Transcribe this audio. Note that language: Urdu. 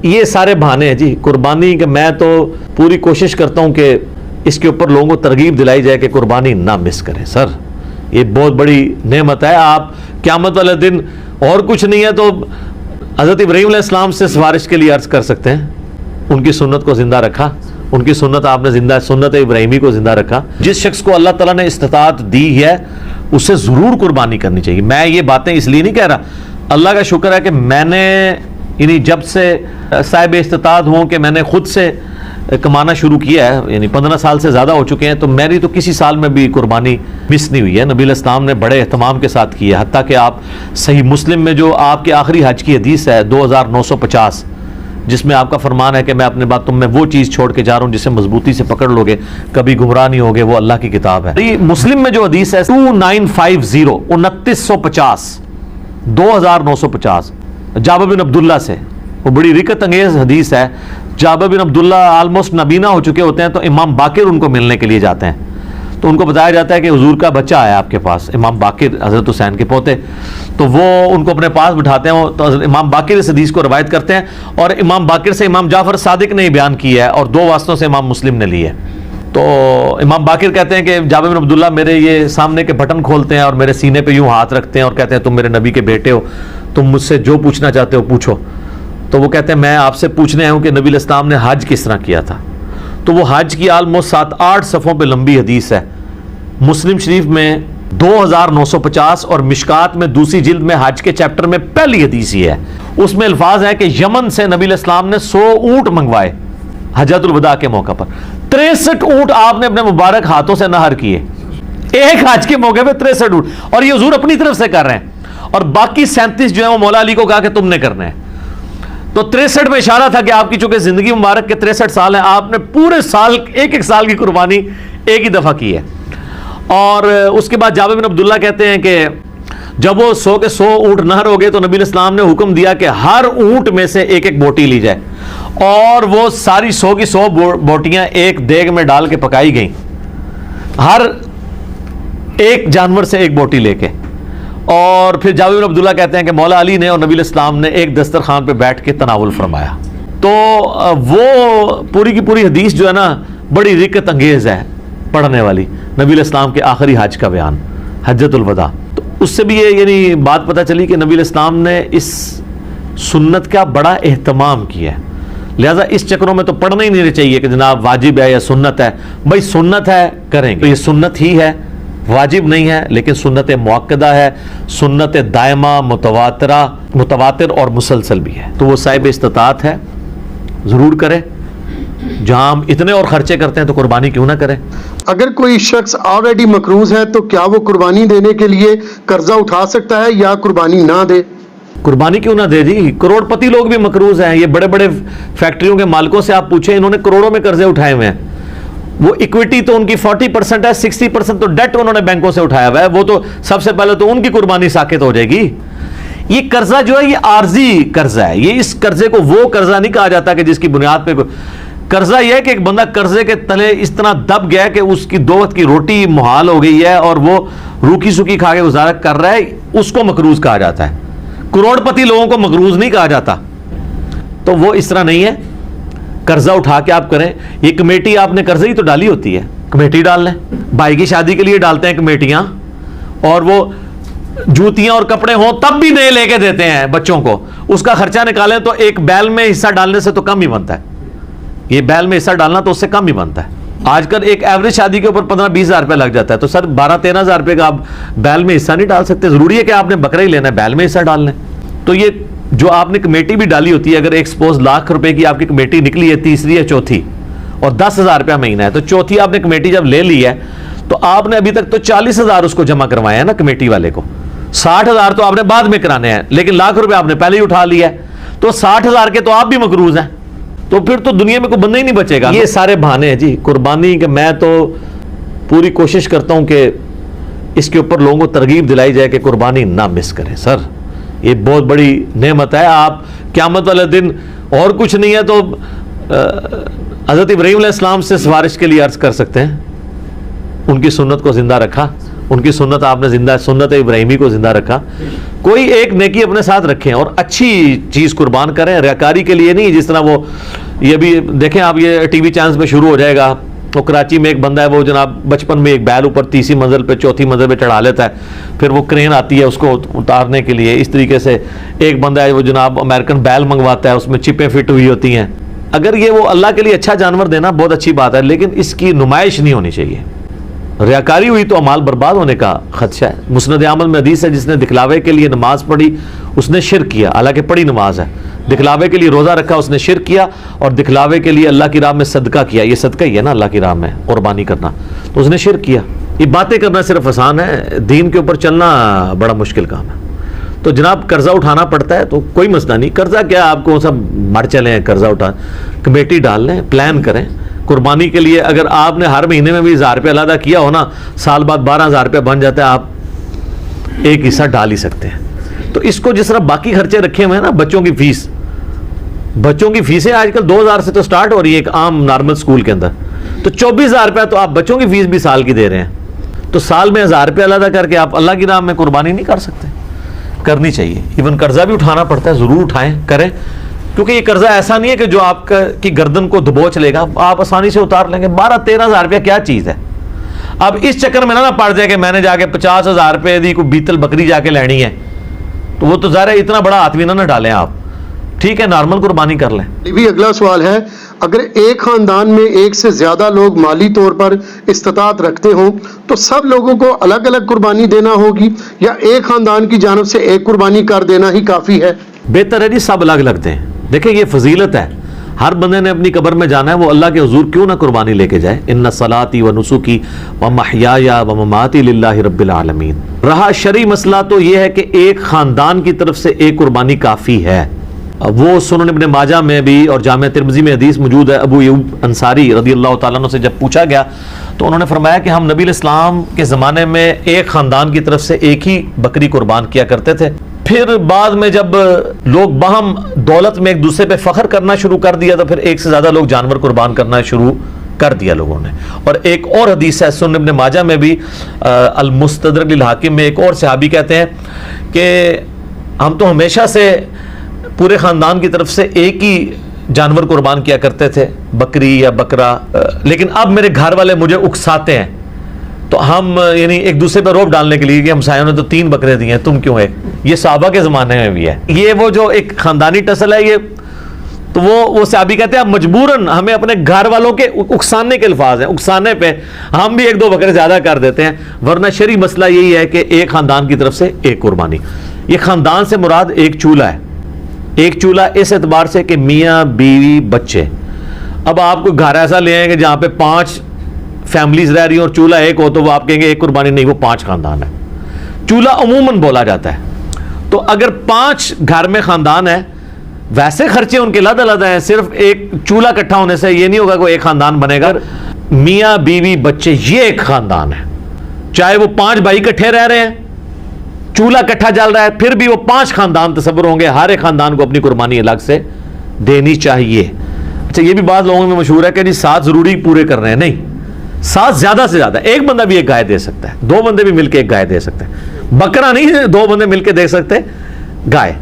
یہ سارے بہانے ہیں جی قربانی کے. میں تو پوری کوشش کرتا ہوں کہ اس کے اوپر لوگوں کو ترغیب دلائی جائے کہ قربانی نہ مس کریں. سر یہ بہت بڑی نعمت ہے. آپ قیامت والے دن اور کچھ نہیں ہے تو حضرت ابراہیم علیہ السلام سے سفارش کے لیے عرض کر سکتے ہیں. ان کی سنت کو زندہ رکھا, ان کی سنت آپ نے زندہ, سنت ابراہیمی کو زندہ رکھا. جس شخص کو اللہ تعالیٰ نے استطاعت دی ہے اسے ضرور قربانی کرنی چاہیے. میں یہ باتیں اس لیے نہیں کہہ رہا, اللہ کا شکر ہے کہ میں نے یعنی جب سے صاحب استطاعت ہوں کہ میں نے خود سے کمانا شروع کیا ہے, یعنی 15 سال سے زیادہ ہو چکے ہیں, تو میری تو کسی سال میں بھی قربانی مس نہیں ہوئی ہے. نبی علیہ السلام نے بڑے اہتمام کے ساتھ کی ہے. حتیٰ کہ آپ صحیح مسلم میں جو آپ کے آخری حج کی حدیث ہے 2950, جس میں آپ کا فرمان ہے کہ میں اپنے بعد تم میں وہ چیز چھوڑ کے جا رہا ہوں جسے مضبوطی سے پکڑ لوگے, کبھی گمراہ نہیں ہوگے, وہ اللہ کی کتاب ہے. یہ مسلم میں جو حدیث ہے 2950 2950 جابر بن عبداللہ سے, وہ بڑی رکت انگیز حدیث ہے. جابر بن عبداللہ آلموسٹ نابینا ہو چکے ہوتے ہیں, تو امام باقر ان کو ملنے کے لیے جاتے ہیں. تو ان کو بتایا جاتا ہے کہ حضور کا بچہ آیا آپ کے پاس, امام باقر حضرت حسین کے پوتے. تو وہ ان کو اپنے پاس بٹھاتے ہیں, تو امام باقر اس حدیث کو روایت کرتے ہیں, اور امام باقر سے امام جعفر صادق نے بیان کیا ہے, اور 2 واسطوں سے امام مسلم نے لی ہے. تو امام باقر کہتے ہیں کہ جابر بن عبداللہ میرے یہ سامنے کے بٹن کھولتے ہیں اور میرے سینے پہ یوں ہاتھ رکھتے ہیں اور کہتے ہیں تم میرے نبی کے بیٹے ہو, تم مجھ سے جو پوچھنا چاہتے ہو پوچھو. تو وہ کہتے ہیں میں آپ سے پوچھنے آیا ہوں کہ نبی علیہ السلام نے حج کس طرح کیا تھا. تو وہ حج کی آلموسٹ 7-8 صفحوں پہ لمبی حدیث ہے. مسلم شریف میں 2950 اور مشکات میں دوسری جلد میں حج کے چیپٹر میں پہلی حدیث یہ ہے. اس میں الفاظ ہے کہ یمن سے نبی علیہ السلام نے 100 اونٹ منگوائے حجۃ الوداع کے موقع پر. 63 اونٹ آپ نے اپنے مبارک ہاتھوں سے نہر کیے ایک حج کے موقع پہ. 63 اونٹ, اور یہ حضور اپنی طرف سے کر رہے ہیں, اور باقی 37 جو ہے وہ مولا علی کو کہا کہ تم نے کرنا ہے. تو 63 میں اشارہ تھا کہ آپ کی چونکہ زندگی مبارک کے 63 سال ہیں, آپ نے پورے سال ایک سال کی قربانی ایک ہی دفعہ کی ہے. اور اس کے بعد جابر بن عبداللہ کہتے ہیں کہ جب وہ 100 کے 100 اونٹ نہر ہو گئے تو نبی علیہ السلام نے حکم دیا کہ ہر اونٹ میں سے ایک بوٹی لی جائے, اور وہ ساری 100 کی 100 بوٹیاں ایک دیگ میں ڈال کے پکائی گئیں, ہر ایک جانور سے ایک بوٹی لے کے. اور پھر جابر بن عبداللہ کہتے ہیں کہ مولا علی نے اور نبی علیہ السلام نے ایک دسترخوان پہ بیٹھ کے تناول فرمایا. تو وہ پوری کی پوری حدیث جو ہے نا بڑی رکت انگیز ہے پڑھنے والی, نبی علیہ السلام کے آخری حج کا بیان, حجۃ الوداع. تو اس سے بھی یہ یعنی بات پتہ چلی کہ نبی علیہ السلام نے اس سنت کا بڑا اہتمام کیا ہے. لہٰذا اس چکروں میں تو پڑھنا ہی نہیں چاہیے کہ جناب واجب ہے یا سنت ہے. بھائی سنت ہے کریں گے, تو یہ سنت ہی ہے, واجب نہیں ہے, لیکن سنت مؤکدہ ہے, سنت دائمہ متواتر اور مسلسل بھی ہے. تو وہ صاحب استطاعت ہے ضرور کرے. جہاں ہم اتنے اور خرچے کرتے ہیں تو قربانی کیوں نہ کریں. اگر کوئی شخص آلریڈی مقروض ہے تو کیا وہ قربانی دینے کے لیے قرضہ اٹھا سکتا ہے یا قربانی نہ دے؟ قربانی کیوں نہ دے جی, کروڑ پتی لوگ بھی مقروض ہیں. یہ بڑے بڑے فیکٹریوں کے مالکوں سے آپ پوچھیں, انہوں نے کروڑوں میں قرضے اٹھائے ہوئے ہیں. وہ ایکویٹی تو ان کی 40% ہے, 60% تو ڈیٹ انہوں نے بینکوں سے اٹھایا ہوا ہے. وہ تو سب سے پہلے تو ان کی قربانی ساقط ہو جائے گی. یہ قرضہ جو ہے یہ عارضی قرضہ ہے. یہ اس قرضے کو وہ قرضہ نہیں کہا جاتا کہ جس کی بنیاد پہ قرضہ یہ ہے کہ ایک بندہ قرضے کے تلے اس طرح دب گیا کہ اس کی 2 وقت کی روٹی محال ہو گئی ہے اور وہ روکی سکی کھا کے گزارا کر رہا ہے, اس کو مقروض کہا جاتا ہے. کروڑ پتی لوگوں کو مقروض نہیں کہا جاتا. تو وہ اس طرح نہیں ہے, قرضہ اٹھا کے آپ کریں. یہ کمیٹی آپ نے قرضے ہی تو ڈالی ہوتی ہے, کمیٹی ڈال لیں. بھائی کی شادی کے لیے ڈالتے ہیں کمیٹیاں, اور وہ جوتیاں اور کپڑے ہوں تب بھی نئے لے کے دیتے ہیں بچوں کو. اس کا خرچہ نکالیں تو ایک بیل میں حصہ ڈالنے سے تو کم ہی بنتا ہے. یہ بیل میں حصہ ڈالنا تو اس سے کم ہی بنتا ہے. آج کل ایک ایوریج شادی کے اوپر 15-20 ہزار روپے لگ جاتا ہے. تو سر 12-13 ہزار روپے کا آپ بیل میں حصہ نہیں ڈال سکتے. ضروری ہے کہ آپ نے بکرا ہی لینا ہے, بیل میں حصہ ڈال لیں. تو یہ جو آپ نے کمیٹی بھی ڈالی ہوتی ہے, اگر ایک سپوز ₹1,00,000 کی آپ کی کمیٹی نکلی ہے, تیسری یا چوتھی, اور 10,000 روپیہ مہینہ ہے, تو چوتھی آپ نے کمیٹی جب لے لی ہے تو آپ نے ابھی تک تو 40,000 اس کو جمع کروائے ہیں نا کمیٹی والے کو. 60,000 تو آپ نے بعد میں کرانے ہیں, لیکن ₹1,00,000 آپ نے پہلے ہی اٹھا لیا ہے. تو 60,000 کے تو آپ بھی مقروض ہیں. تو پھر تو دنیا میں کوئی بندہ ہی نہیں بچے گا. یہ سارے بہانے ہیں جی قربانی کے. میں تو پوری کوشش کرتا ہوں کہ اس کے اوپر لوگوں کو ترغیب دلائی جائے کہ قربانی نہ مس کریں. سر یہ بہت بڑی نعمت ہے. آپ قیامت والے دن اور کچھ نہیں ہے تو حضرت ابراہیم علیہ السلام سے سفارش کے لیے عرض کر سکتے ہیں. ان کی سنت کو زندہ رکھا, ان کی سنت آپ نے زندہ, سنت ابراہیمی کو زندہ رکھا. کوئی ایک نیکی اپنے ساتھ رکھیں اور اچھی چیز قربان کریں, ریاکاری کے لیے نہیں. جس طرح وہ یہ بھی دیکھیں آپ, یہ ٹی وی چینلز پہ شروع ہو جائے گا. وہ کراچی میں ایک بندہ ہے, وہ جناب بچپن میں ایک بیل اوپر تیسری منزل پہ چوتھی منزل پہ چڑھا لیتا ہے, پھر وہ کرین آتی ہے اس کو اتارنے کے لیے. اس طریقے سے ایک بندہ ہے وہ جناب امریکن بیل منگواتا ہے, اس میں چپیں فٹ ہوئی ہوتی ہیں. اگر یہ وہ اللہ کے لیے اچھا جانور دینا بہت اچھی بات ہے, لیکن اس کی نمائش نہیں ہونی چاہیے. ریاکاری ہوئی تو اعمال برباد ہونے کا خدشہ ہے. مسند احمد میں حدیث ہے, جس نے دکھلاوے کے لیے نماز پڑھی اس نے شرک کیا, حالانکہ پڑھی نماز ہے. دکھلاوے کے لیے روزہ رکھا اس نے شرک کیا, اور دکھلاوے کے لیے اللہ کی راہ میں صدقہ کیا. یہ صدقہ ہی ہے نا اللہ کی راہ میں قربانی کرنا, تو اس نے شرک کیا. یہ باتیں کرنا صرف آسان ہے, دین کے اوپر چلنا بڑا مشکل کام ہے. تو جناب قرضہ اٹھانا پڑتا ہے تو کوئی مسئلہ نہیں. قرضہ کیا, آپ کو سب مر چلے ہیں قرضہ اٹھا, کمیٹی ڈال لیں, پلان کریں قربانی کے لیے. اگر آپ نے ہر مہینے میں بھی 1000 روپے علیحدہ کیا ہو نا, سال بعد 12,000 روپے بن جاتا ہے, آپ ایک حصہ ڈال ہی سکتے ہیں. تو اس کو جس طرح باقی خرچے رکھے ہوئے ہیں نا, بچوں کی فیس, بچوں کی فیسیں آج کل 2000 سے تو سٹارٹ ہو رہی ہے ایک عام نارمل سکول کے اندر, تو 24,000 روپے تو آپ بچوں کی فیس بھی سال کی دے رہے ہیں. تو سال میں 1000 روپے علیحدہ کر کے آپ اللہ کی راہ میں قربانی نہیں کر سکتے. کرنی چاہیے. ایون قرضہ بھی اٹھانا پڑتا ہے, ضرور اٹھائیں, کریں, کیونکہ یہ قرضہ ایسا نہیں ہے کہ جو آپ کی گردن کو دبوچ لے گا, آپ آسانی سے اتار لیں گے. 12-13,000 روپیہ کیا چیز ہے. اب اس چکر میں نہ پڑ جائے کہ میں نے جا کے 50,000 روپے دی کوئی بیتل بکری جا کے لینی ہے, تو وہ تو ظاہر ہے اتنا بڑا ہاتھ بھی نہ ڈالیں آپ. ٹھیک ہے, نارمل قربانی کر لیں. بھی اگلا سوال ہے, اگر ایک خاندان میں ایک سے زیادہ لوگ مالی طور پر استطاعت رکھتے ہوں تو سب لوگوں کو الگ الگ قربانی دینا ہوگی, یا ایک خاندان کی جانب سے ایک قربانی کر دینا ہی کافی ہے؟ بہتر ہے جی سب الگ الگ دیں. دیکھیں یہ فضیلت ہے, ہر بندے نے اپنی قبر میں جانا ہے, وہ اللہ کے حضور کیوں نہ قربانی لے کے جائے. ان صلاتی و نسکی و محیایا و مماتی للہ رب العالمین. رہا شرعی مسئلہ تو یہ ہے کہ ایک خاندان کی طرف سے ایک قربانی کافی ہے. وہ سنن ابن ماجہ میں بھی اور جامع ترمذی میں حدیث موجود ہے. ابو ایوب انصاری رضی اللہ تعالیٰ عنہ سے جب پوچھا گیا تو انہوں نے فرمایا کہ ہم نبی الاسلام کے زمانے میں ایک خاندان کی طرف سے ایک ہی بکری قربان کیا کرتے تھے. پھر بعد میں جب لوگ باہم دولت میں ایک دوسرے پہ فخر کرنا شروع کر دیا تو پھر ایک سے زیادہ لوگ جانور قربان کرنا شروع کر دیا لوگوں نے. اور ایک اور حدیث ہے سنن ابن ماجہ میں بھی, المستدرک للحاکم میں, ایک اور صحابی کہتے ہیں کہ ہم تو ہمیشہ سے پورے خاندان کی طرف سے ایک ہی جانور قربان کیا کرتے تھے, بکری یا بکرا, لیکن اب میرے گھر والے مجھے اکساتے ہیں, تو ہم یعنی ایک دوسرے پہ روب ڈالنے کے لیے کہ ہمسایوں نے تو 3 بکرے دیے ہیں, تم کیوں ایک. یہ صحابہ کے زمانے میں بھی ہے. یہ وہ جو ایک خاندانی ٹسل ہے, یہ تو وہ صحابی کہتے ہیں مجبوراً ہمیں اپنے گھر والوں کے اکسانے کے الفاظ ہیں, اکسانے پہ ہم بھی 1-2 بکرے زیادہ کر دیتے ہیں, ورنہ شرعی مسئلہ یہی ہے کہ ایک خاندان کی طرف سے ایک قربانی. یہ خاندان سے مراد ایک چولہا ہے. ایک چولہا اس اعتبار سے کہ میاں بیوی بچے. اب آپ کو گھر ایسا لے آئیں کہ جہاں پہ 5 فیملیز رہ رہی ہیں اور چولہا ایک ہو تو وہ آپ کہیں گے ایک قربانی نہیں, وہ 5 خاندان ہے. چولہا عموماً بولا جاتا ہے. تو اگر 5 گھر میں خاندان ہے, ویسے خرچے ان کے علیحدہ علیحدہ ہیں, صرف ایک چولہا اکٹھا ہونے سے یہ نہیں ہوگا کہ ایک خاندان بنے گا. میاں بیوی بچے یہ ایک خاندان ہے, چاہے وہ 5 بھائی اکٹھے رہ رہے ہیں, چولہا اکٹھا جل رہا ہے, پھر بھی وہ 5 خاندان تصور ہوں گے. ہر ایک خاندان کو اپنی قربانی الگ سے دینی چاہیے. اچھا یہ بھی بات لوگوں میں مشہور ہے کہ جی 7 ضروری پورے کر رہے ہیں. نہیں, 7 زیادہ سے زیادہ. ایک بندہ بھی ایک گائے دے سکتا ہے, 2 بندے بھی مل کے ایک گائے دے سکتے ہیں. بکرا نہیں 2 بندے مل کے دے سکتے گائے.